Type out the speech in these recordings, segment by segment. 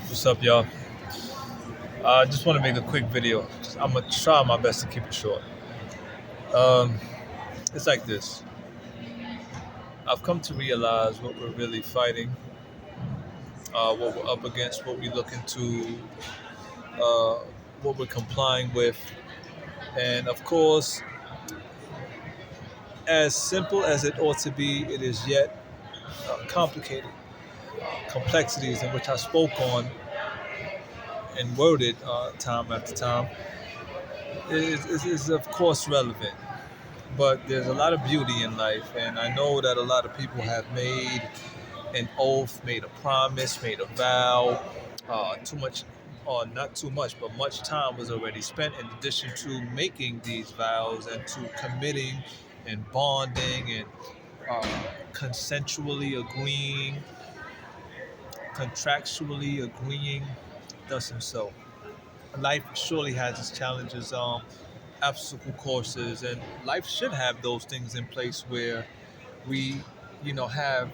What's up, y'all? I just want to make a quick video. I'm gonna try my best to keep it short. Um, it's like this. I've come to realize what we're really fighting, what we're up against, what we're looking to, uh, what we're complying with, and of course, as simple as it ought to be, it is yet complicated. Complexities in which I spoke on and worded time after time is of course relevant. But there's a lot of beauty in life, and I know that a lot of people have made an oath, made a promise, made a vow. Too much, or not too much, but much time was already spent in addition to making these vows and to committing and bonding and uh, consensually agreeing, contractually agreeing, thus and so. Life surely has its challenges, obstacle courses, and life should have those things in place where we, have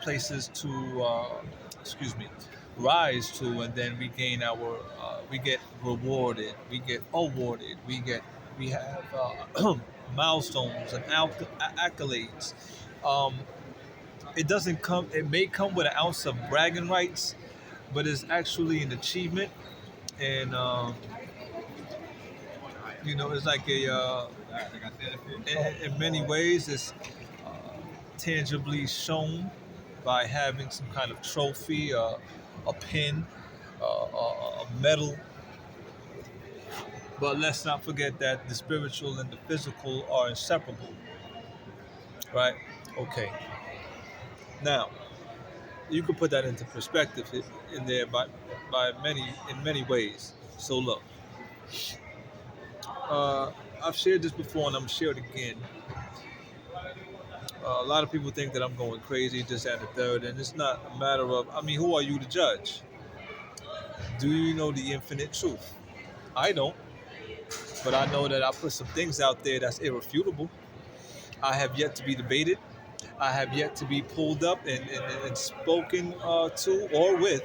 places to, excuse me, rise to, and then we gain we get rewarded, we get awarded, we have milestones and accolades. Um, it doesn't come. It may come with an ounce of bragging rights, but it's actually an achievement, and it's like in many ways, it's uh, tangibly shown by having some kind of trophy, a pin, a medal. But let's not forget that the spiritual and the physical are inseparable, right? Okay. Now, you can put that into perspective in there by many ways. So look, uh, I've shared this before and I'm shared again. A lot of people think that I'm going crazy, this, and the third, and it's not a matter of, I mean, who are you to judge? Do you know the infinite truth? I don't, but I know that I put some things out there that's irrefutable. I have yet to be debated. I have yet to be pulled up and spoken to or with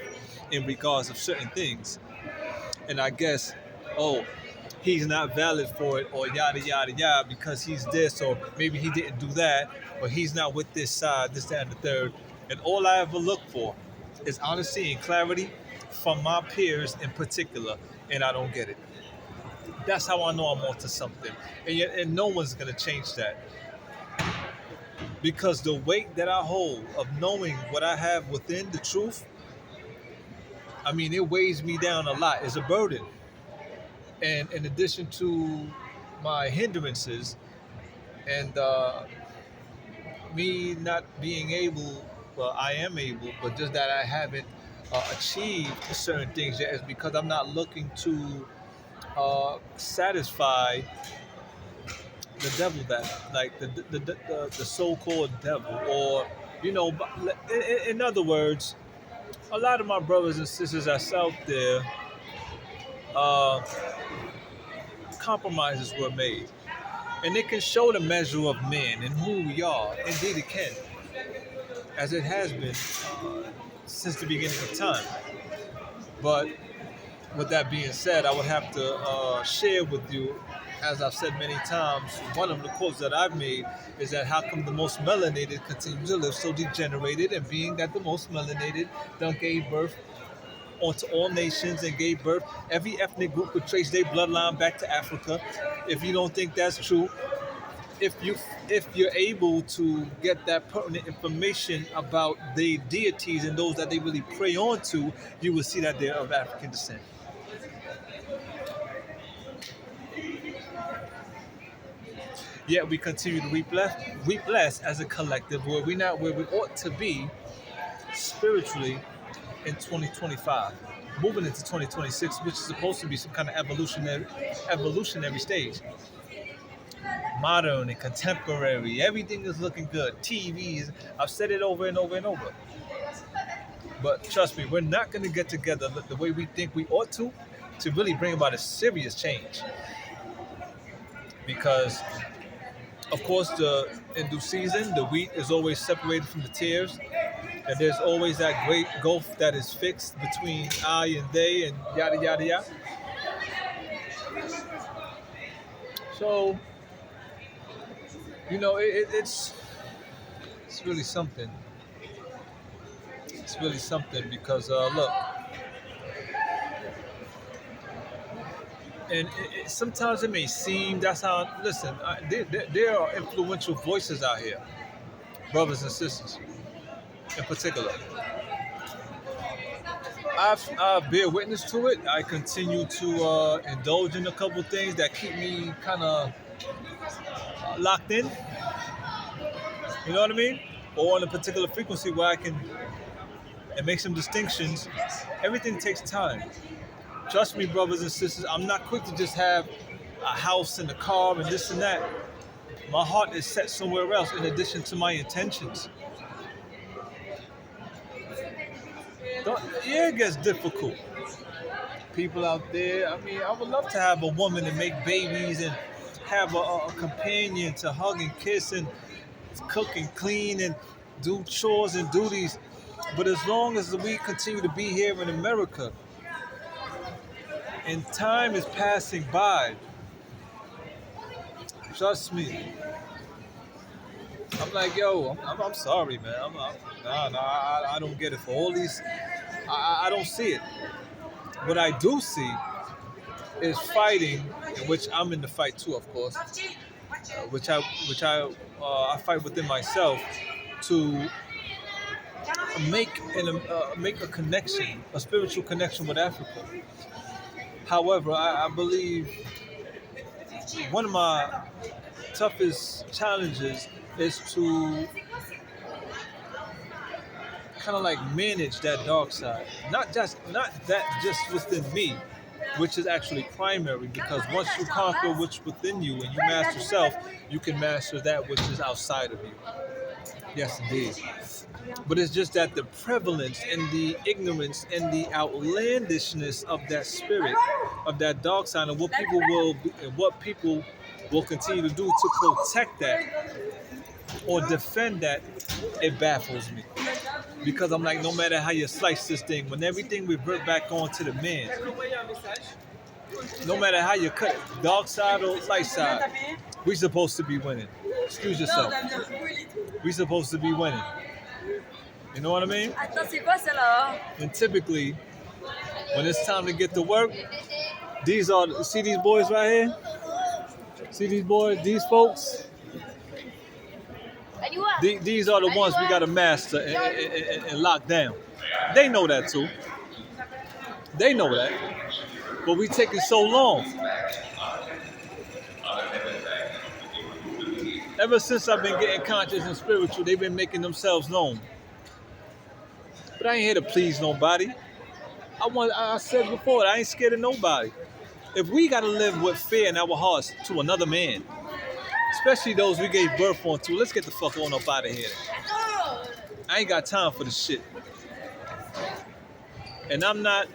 in regards of certain things. And I guess, oh, he's not valid for it, or yada yada yada, because he's this, or maybe he didn't do that, or he's not with this side, this, that, and the third. And all I ever look for is honesty and clarity from my peers in particular, and I don't get it. That's how I know I'm onto something, and no one's gonna change that, because the weight that I hold of knowing what I have within the truth, I mean, it weighs me down a lot. It's a burden, and in addition to my hindrances and me not being able, well, I am able, but just that I haven't achieved certain things yet, is because I'm not looking to satisfy the devil, that like the so-called devil, or in other words, a lot of my brothers and sisters that's out there, uh, compromises were made, and it can show the measure of men and who we are. Indeed, it can, as it has been since the beginning of time. But with that being said, I would have to share with you, as I've said many times, one of the quotes that I've made is that how come the most melanated continue to live so degenerated, and being that the most melanated done gave birth onto all nations and gave birth, every ethnic group could trace their bloodline back to Africa. If you don't think that's true, if you're able to get that pertinent information about the deities and those that they really pray on to, you will see that they're of African descent. Yet we continue to weep less as a collective, where we're not where we ought to be spiritually in 2025, moving into 2026, which is supposed to be some kind of evolutionary stage. Modern and contemporary, everything is looking good. TVs, I've said it over and over and over. But trust me, we're not going to get together the way we think we ought to really bring about a serious change. Because, of course, in due season, the wheat is always separated from the tares. And there's always that great gulf that is fixed between I and they and yada yada yada. So, it's really something. It's really something because look, and sometimes it may seem that's how. Listen, there are influential voices out here, brothers and sisters, in particular. I bear witness to it. I continue to indulge in a couple things that keep me kind of locked in. You know what I mean? Or on a particular frequency where I can and make some distinctions. Everything takes time. Trust me, brothers and sisters. I'm not quick to just have a house and a car and this and that. My heart is set somewhere else in addition to my intentions. Yeah, it gets difficult. People out there, I mean, I would love to have a woman and make babies and have a companion to hug and kiss and cook and clean and do chores and duties. But as long as we continue to be here in America and time is passing by, trust me, I'm like, yo, I'm sorry, man. I don't get it for all these. I don't see it. What I do see is fighting, in which I'm in the fight too, of course. Which I fight within myself to make a connection, a spiritual connection with Africa. However, I believe one of my toughest challenges is to kind of like manage that dark side. Not that just within me, which is actually primary because once you conquer what's within you and you master self, you can master that which is outside of you. Yes, indeed. But it's just that the prevalence and the ignorance and the outlandishness of that spirit, of that dark side, and what people will continue to do to protect that or defend that, it baffles me. Because I'm like, no matter how you slice this thing, when everything revert back onto the man, no matter how you cut it, dark side or light side, we supposed to be winning. Excuse yourself. We supposed to be winning. You know what I mean? And typically, when it's time to get to work, see these boys right here? See these boys, these folks? These are the ones we got to master and lock down. They know that too. They know that. But we taking so long. Ever since I've been getting conscious and spiritual, they've been making themselves known. But I ain't here to please nobody. I said before, I ain't scared of nobody. If we got to live with fear in our hearts to another man, especially those we gave birth on to, let's get the fuck on up out of here. I ain't got time for this shit. And I'm not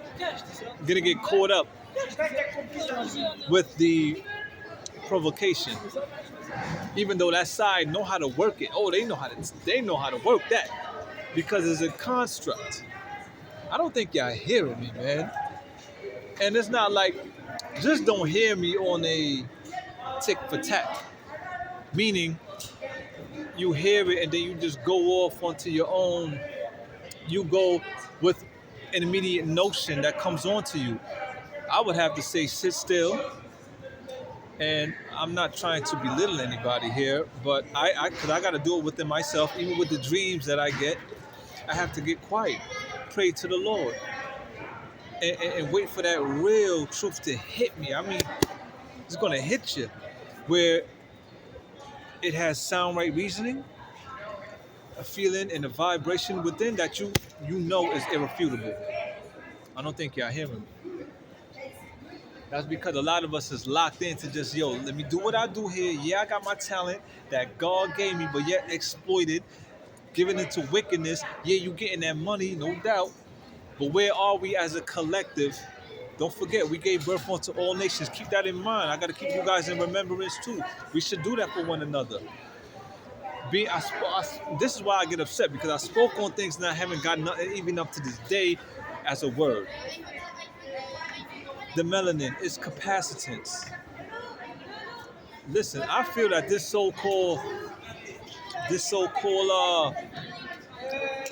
gonna get caught up with the provocation. Even though that side know how to work it. Oh, they know how to work that. Because it's a construct. I don't think y'all hearing me, man. And it's not like, just don't hear me on a tick for tack. Meaning, you hear it and then you just go off onto your own. You go with an immediate notion that comes onto you. I would have to say sit still. And I'm not trying to belittle anybody here, but because I got to do it within myself, even with the dreams that I get, I have to get quiet, pray to the Lord, and wait for that real truth to hit me. I mean, it's going to hit you where it has sound right reasoning, a feeling and a vibration within that you know is irrefutable. I don't think y'all hearing me. That's because a lot of us is locked into just, let me do what I do here. Yeah, I got my talent that God gave me, but yet exploited, giving into wickedness. Yeah, you getting that money, no doubt. But where are we as a collective? Don't forget, we gave birth unto all nations. Keep that in mind. I got to keep you guys in remembrance too. We should do that for one another. This is why I get upset because I spoke on things and I haven't gotten even up to this day as a word. The melanin is capacitance. Listen, I feel that this so-called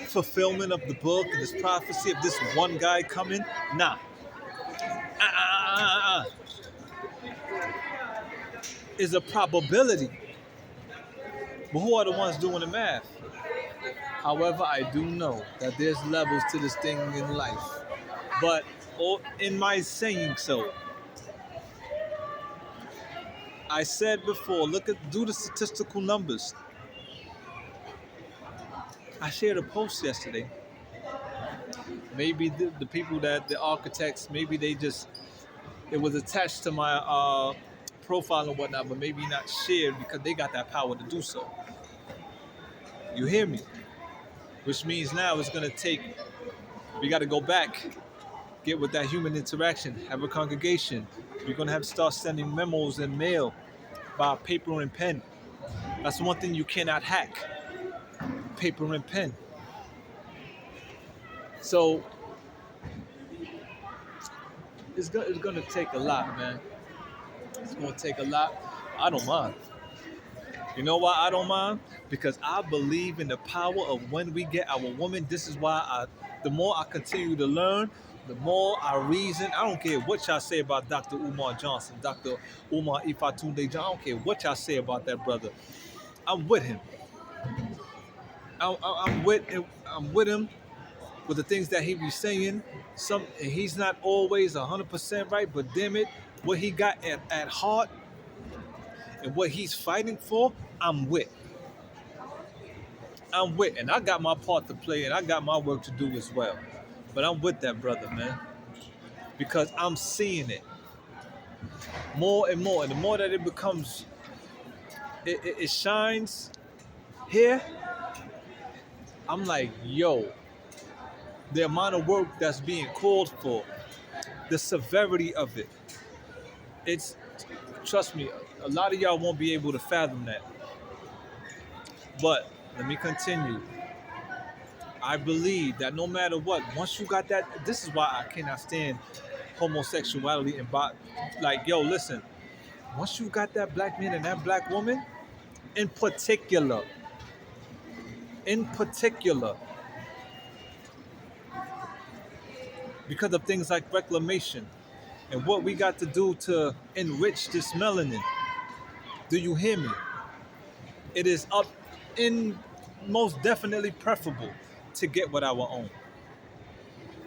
fulfillment of the book and this prophecy of this one guy coming, nah, is a probability. But who are the ones doing the math? However, I do know that there's levels to this thing in life. But in my saying so, I said before, do the statistical numbers. I shared a post yesterday. Maybe the people the architects, maybe it was attached to my profile and whatnot, but maybe not shared because they got that power to do so. You hear me? Which means now we got to go back, get with that human interaction, have a congregation. We're going to have to start sending memos and mail by paper and pen. That's one thing you cannot hack, paper and pen. So it's going to take a lot, man. It's going to take a lot. I don't mind. You know why I don't mind? Because I believe in the power of when we get our woman. This is why the more I continue to learn, the more I reason. I don't care what y'all say about Dr. Umar Johnson, Dr. Umar Ifatunde John. I don't care what y'all say about that brother. I'm with him. I'm with him with the things that he be saying. He's not always 100% right, but damn it, what he got at heart and what he's fighting for, I'm with. And I got my part to play, and I got my work to do as well. But I'm with that brother, man, because I'm seeing it more and more, and the more that it becomes, it shines here. I'm like, yo, the amount of work that's being called for, the severity of it. Trust me, a lot of y'all won't be able to fathom that. But let me continue. I believe that no matter what, once you got that, this is why I cannot stand homosexuality and like, yo, listen, once you got that black man and that black woman, in particular, because of things like reclamation and what we got to do to enrich this melanin. Do you hear me? It is most definitely preferable to get with our own.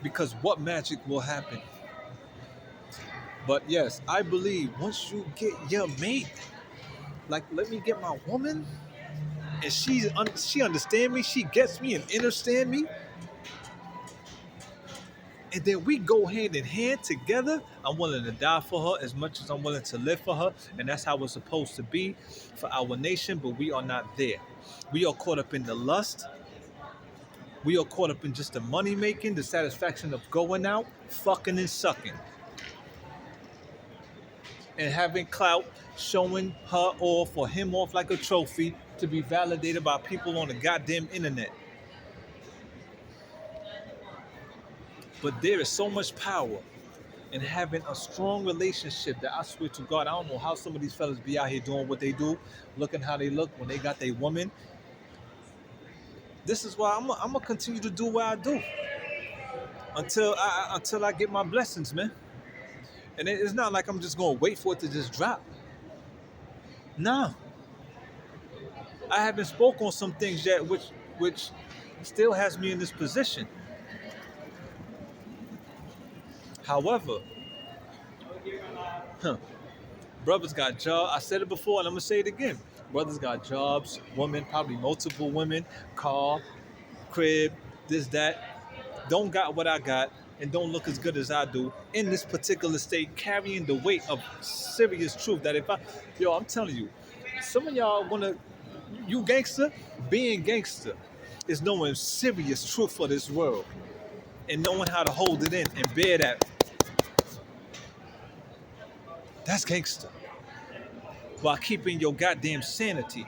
Because what magic will happen? But yes, I believe once you get your mate, like let me get my woman, and she understand me, she gets me and understand me, and then we go hand in hand together. I'm willing to die for her as much as I'm willing to live for her, and that's how it's supposed to be for our nation. But we are not there. We are caught up in the lust. We are caught up in just the money making, the satisfaction of going out, fucking and sucking, and having clout, showing her off or him off like a trophy to be validated by people on the goddamn internet. But there is so much power in having a strong relationship that I swear to God, I don't know how some of these fellas be out here doing what they do, looking how they look when they got their woman. This is why I'm gonna continue to do what I do until I get my blessings, man. And it's not like I'm just gonna wait for it to just drop. No, I haven't spoke on some things yet, which still has me in this position. However, brothers got jobs. I said it before, and I'm gonna say it again. Brothers got jobs, women, probably multiple women, car, crib, this, that. Don't got what I got, and don't look as good as I do in this particular state, carrying the weight of serious truth. That I'm telling you, some of y'all wanna, you gangster, being gangster is knowing serious truth for this world and knowing how to hold it in and bear that. That's gangster. While keeping your goddamn sanity.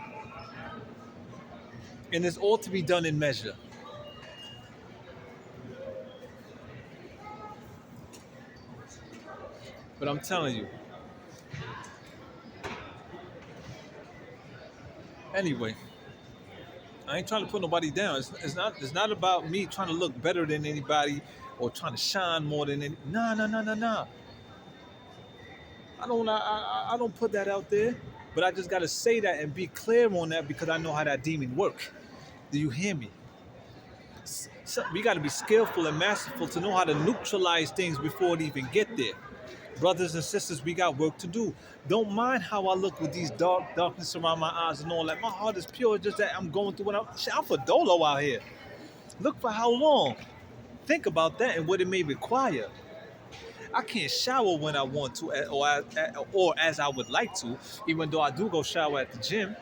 And it's all to be done in measure. But I'm telling you, anyway, I ain't trying to put nobody down. It's not about me trying to look better than anybody or trying to shine more than any. Nah, nah, nah, nah, nah. I don't put that out there. But I just gotta say that and be clear on that because I know how that demon work. Do you hear me? So we gotta be skillful and masterful to know how to neutralize things before it even get there. Brothers and sisters, we got work to do. Don't mind how I look with these darkness around my eyes and all that. My heart is pure, just that I'm going through what I'm for dolo out here. Look for how long. Think about that and what it may require. I can't shower when I want to, or as I would like to, even though I do go shower at the gym.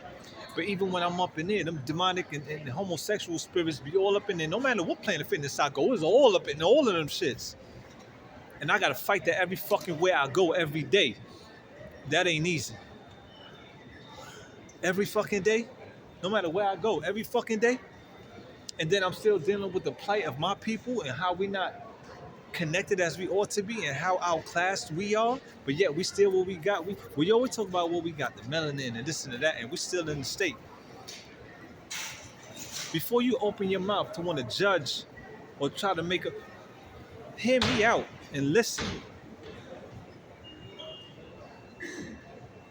But even when I'm up in there, them demonic and homosexual spirits be all up in there. No matter what Planet Fitness I go, it's all up in all of them shits. And I gotta fight that every fucking where I go every day. That ain't easy. Every fucking day, no matter where I go, every fucking day. And then I'm still dealing with the plight of my people and how we not connected as we ought to be and how outclassed we are. But yet we still what we got. We always talk about what we got, the melanin and this and that, and we're still in the state. Before you open your mouth to want to judge or try to make a, hear me out and listen.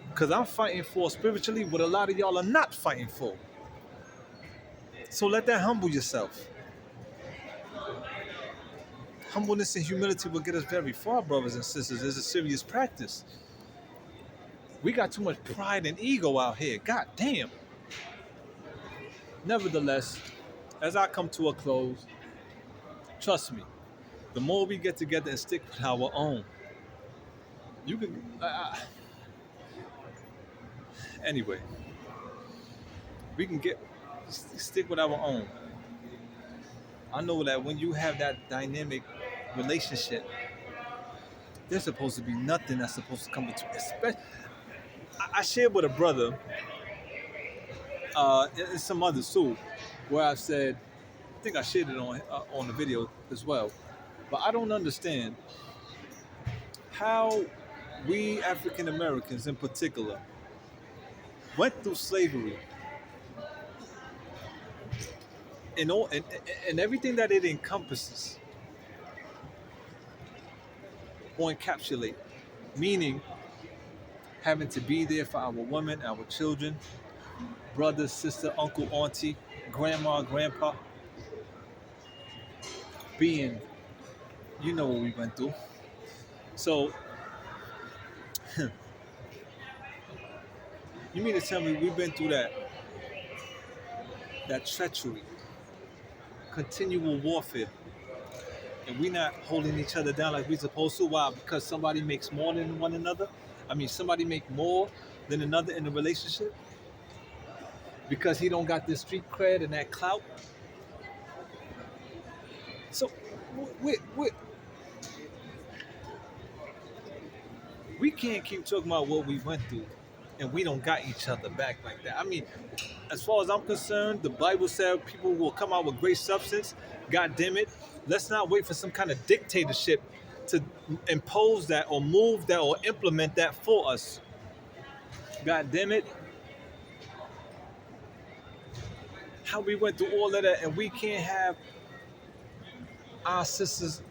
Because I'm fighting for spiritually what a lot of y'all are not fighting for. So let that humble yourself. Humbleness and humility will get us very far, brothers and sisters. It's a serious practice. We got too much pride and ego out here. God damn. Nevertheless, as I come to a close, trust me, the more we get together and stick with our own, you can. Anyway, we can stick with our own. I know that when you have that dynamic relationship, there's supposed to be nothing that's supposed to come between. I shared with a brother, and some others too, where I said, I think I shared it on the video as well, but I don't understand how we African Americans in particular went through slavery and everything that it encompasses or encapsulate, meaning having to be there for our women, our children, brother, sister, uncle, auntie, grandma, grandpa, being, you know what we went through. So, you mean to tell me we've been through that treachery, continual warfare, and we not holding each other down like we supposed to? Why? Because somebody makes more than one another? I mean, somebody make more than another in a relationship? Because he don't got this street cred and that clout? So, we can't keep talking about what we went through and we don't got each other back like that. I mean, as far as I'm concerned, the Bible said people will come out with great substance. God damn it. Let's not wait for some kind of dictatorship to impose that or move that or implement that for us. God damn it. How we went through all of that and we can't have our sisters.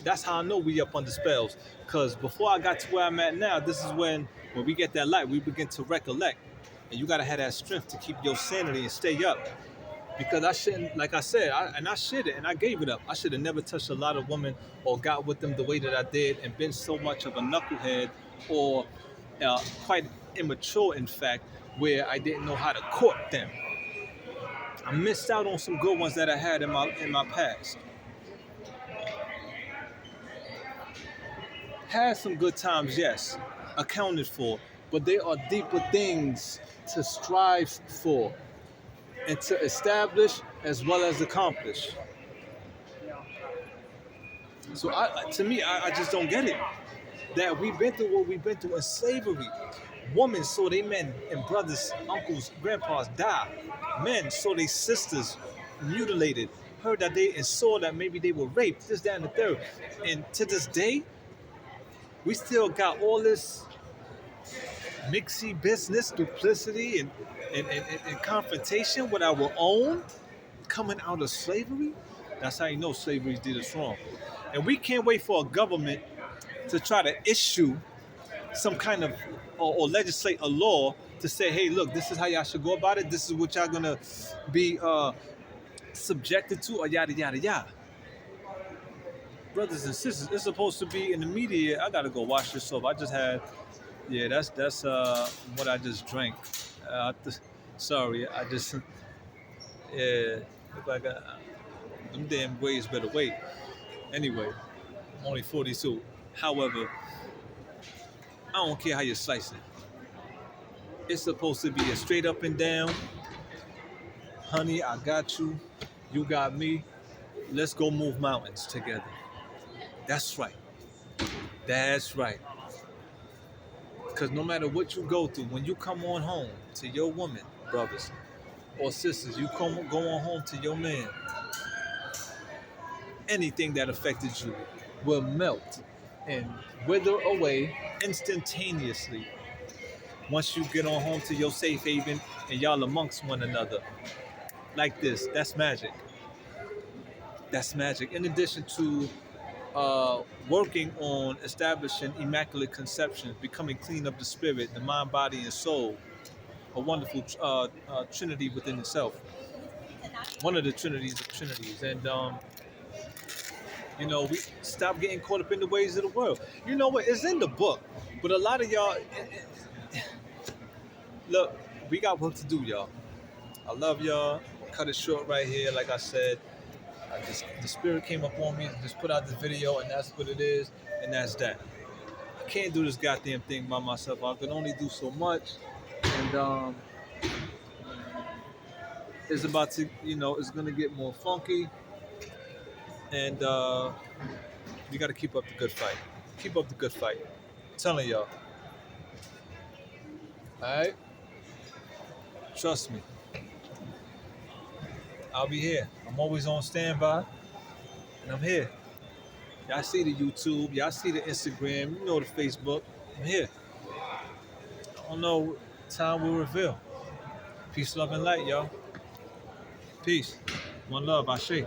That's how I know we up under spells. Because before I got to where I'm at now, this is when we get that light, we begin to recollect. And you got to have that strength to keep your sanity and stay up. Because I shouldn't, like I said, I should have, and I gave it up. I should have never touched a lot of women or got with them the way that I did and been so much of a knucklehead or quite immature, in fact, where I didn't know how to court them. I missed out on some good ones that I had in my past. Had some good times, yes, accounted for, but there are deeper things to strive for and to establish as well as accomplish. So to me, I just don't get it. That we've been through what we've been through in slavery. Women saw their men and brothers, uncles, grandpas die. Men saw their sisters mutilated. Heard that they and saw that maybe they were raped, this, that, and the third. And to this day, we still got all this mixy business, duplicity, and confrontation with our own coming out of slavery. That's how you know slavery did us wrong. And we can't wait for a government to try to issue some kind of or legislate a law to say, hey, look, this is how y'all should go about it. This is what y'all gonna be subjected to, or yada yada yada. Brothers and sisters, it's supposed to be in the media. I gotta go wash this off. I just had, yeah, that's what I just drank. Sorry, I just yeah, look like them damn ways better wait. Anyway, I'm only 42. However, I don't care how you slice it. It's supposed to be a straight up and down. Honey, I got you. You got me. Let's go move mountains together. That's right. That's right. Because no matter what you go through, when you come on home to your woman, brothers or sisters, you go on home to your man, anything that affected you will melt and wither away instantaneously once you get on home to your safe haven and y'all amongst one another. Like this, that's magic. That's magic. In addition to working on establishing immaculate conception, becoming clean of the spirit, the mind, body, and soul, a wonderful trinity within itself. One of the trinities of trinities. And, we stop getting caught up in the ways of the world. You know what? It's in the book. But a lot of y'all, look, we got work to do, y'all. I love y'all. Cut it short right here. Like I said, the spirit came up on me to just put out the video, and that's what it is, and that's that. I can't do this goddamn thing by myself. I can only do so much, and it's about to, it's gonna get more funky, and you got to keep up the good fight. Keep up the good fight. I'm telling y'all. All right, trust me. I'll be here. I'm always on standby, and I'm here. Y'all see the YouTube, y'all see the Instagram, you know the Facebook. I'm here. I don't know. Time will reveal. Peace, love, and light, y'all. Peace. One love, Ashe.